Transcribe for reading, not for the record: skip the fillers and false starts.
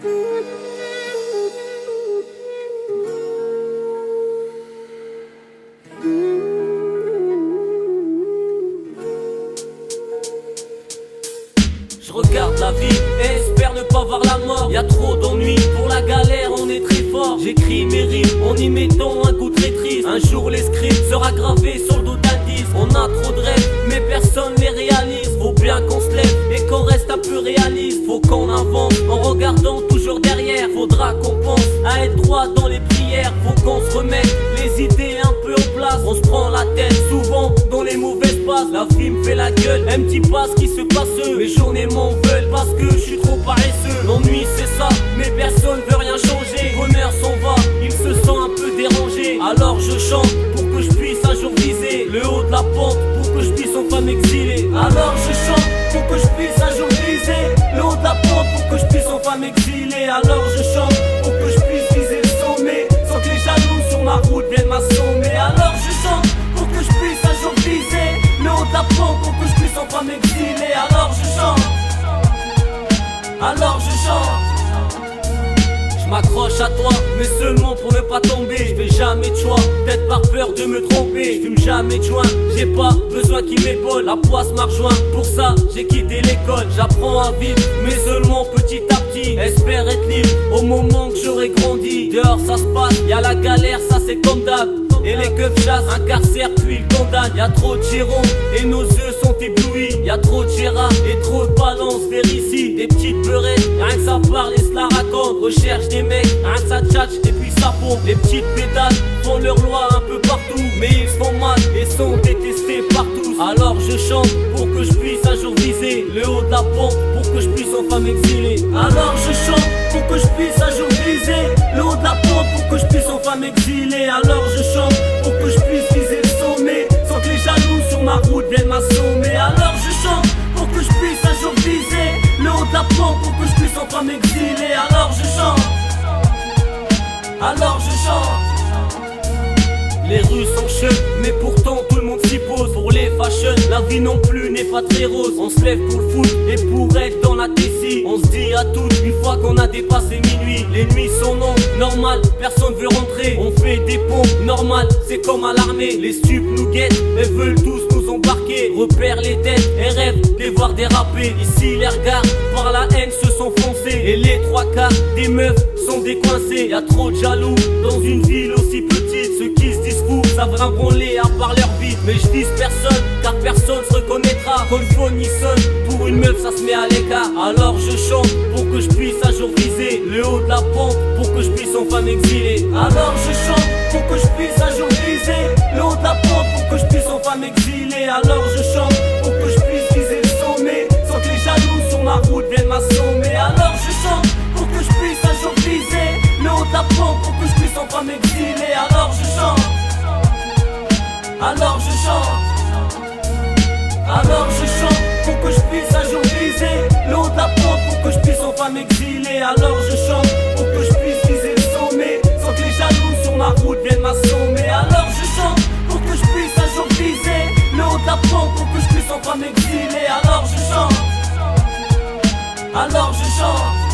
Je regarde la vie et espère ne pas voir la mort. Y'a trop d'ennuis, pour la galère on est très fort. J'écris mes rimes en y mettant un goût très triste. Un jour les scripts sera gravé sur le dos d'indices. On a trop de rêves mais personne les réalise. Faut bien qu'on se lève et qu'on reste un peu réaliste. Faut qu'on avance en regardant toujours derrière. Faudra qu'on pense à être droit dans les prières. Faut qu'on se remette les idées un peu en place. On se prend la tête souvent dans les mauvaises passes. La vie me fait la gueule, elle me dit pas ce qui se passe. Mes journées m'en veulent parce que je suis trop paresseux. L'ennui c'est ça, mais personne veut rien changer. Bonheur s'en va, il se sent un peu dérangé. Alors je chante pour que je puisse un jour viser le haut de la pente, pour que je puisse enfin m'exiler. Alors je chante pour que je puisse un jour viser le haut de la pente, pour que je puisse enfin m'exiler. Alors je chante pour que je puisse viser le sommet, sans que les jaloux sur ma route viennent m'assommer. Alors je chante pour que je puisse un jour viser le haut de la pente, pour que je puisse enfin m'exiler. Alors je chante, alors je chante. Je m'accroche à toi, mais seulement pour ne pas tomber. Je fais jamais de choix, peut-être par peur de me tromper. Je fume jamais de joint, j'ai pas besoin qu'il m'épaule. La poisse m'a rejoint, pour ça j'ai quitté l'école. J'apprends à vivre, mais seulement petit à petit. Espère être libre au moment que j'aurai grandi. Dehors ça se passe, y'a la galère, ça c'est comme d'hab. Et les keufs chassent, incarcèrent puis ils condamnent. Y'a trop de gérons et nos yeux sont éblouis. Y'a trop de Gérard et trop de balance vers ici. Des petites peurettes, rien que ça parle et cela raconte. Recherche des mecs, rien que ça tchatche et puis ça pompe. Les petites pédales font leur loi un peu partout, mais ils se font mal et sont détestés par tous. Alors je chante pour que je puisse un jour viser le haut de la pente, pour que je puisse enfin m'exiler. Alors je chante pour que je puisse un jour viser le haut de la pente, pour que je puisse enfin m'exiler. Alors je chante pour que je puisse viser le sommet, sans que les jaloux sur ma route viennent m'assommer. Alors je chante pour que je puisse un jour viser le haut de la pente, pour que je puisse enfin m'exiler. Alors je chante, alors je chante. Les rues s'enchaînent, mais pourtant tout le monde s'y pose. Pour les fashion, la vie non plus n'est pas très rose. On se lève pour le foot et pour être dans la tessie. On se dit à toutes une fois qu'on a dépassé minuit. Les nuits sont longues, normal, personne veut rentrer. On fait des pompes, normal, c'est comme à l'armée. Les stupes nous guettent, elles veulent tous nous embarquer. Repère les têtes et rêve de les voir déraper. Ici les regards par la haine se sont foncés, et les trois quarts des meufs sont décoincés. Y'a trop de jaloux dans une ville aussi petite. Ceux qui se disent fous savent rimboler à part leur bite. Mais je vise personne car personne se reconnaîtra. Quand le phone y sonne, pour une meuf ça se met à l'écart. Alors je chante pour que je puisse un jour viser le haut de la pente, pour que je puisse enfin m'exiler. Alors je chante pour que je puisse un jour viser le haut de la pente, pour que je puisse enfin m'exiler. Alors je chante pour que je puisse viser le sommet, sans que les jaloux sur ma route viennent m'assommer. Alors je chante pour que je puisse un jour viser le haut de la pente, pour que je puisse enfin m'exiler. Alors je chante, alors je chante, alors je chante pour que je puisse un jour viser le haut de la pente, pour que je puisse enfin m'exiler. Alors je chante pour que je puisse viser le sommet, sans que les jaloux sur ma route viennent m'assommer. Alors je chante pour que je puisse un jour viser le haut de la pente, pour que je puisse enfin m'exiler. Alors je chante, alors je chante.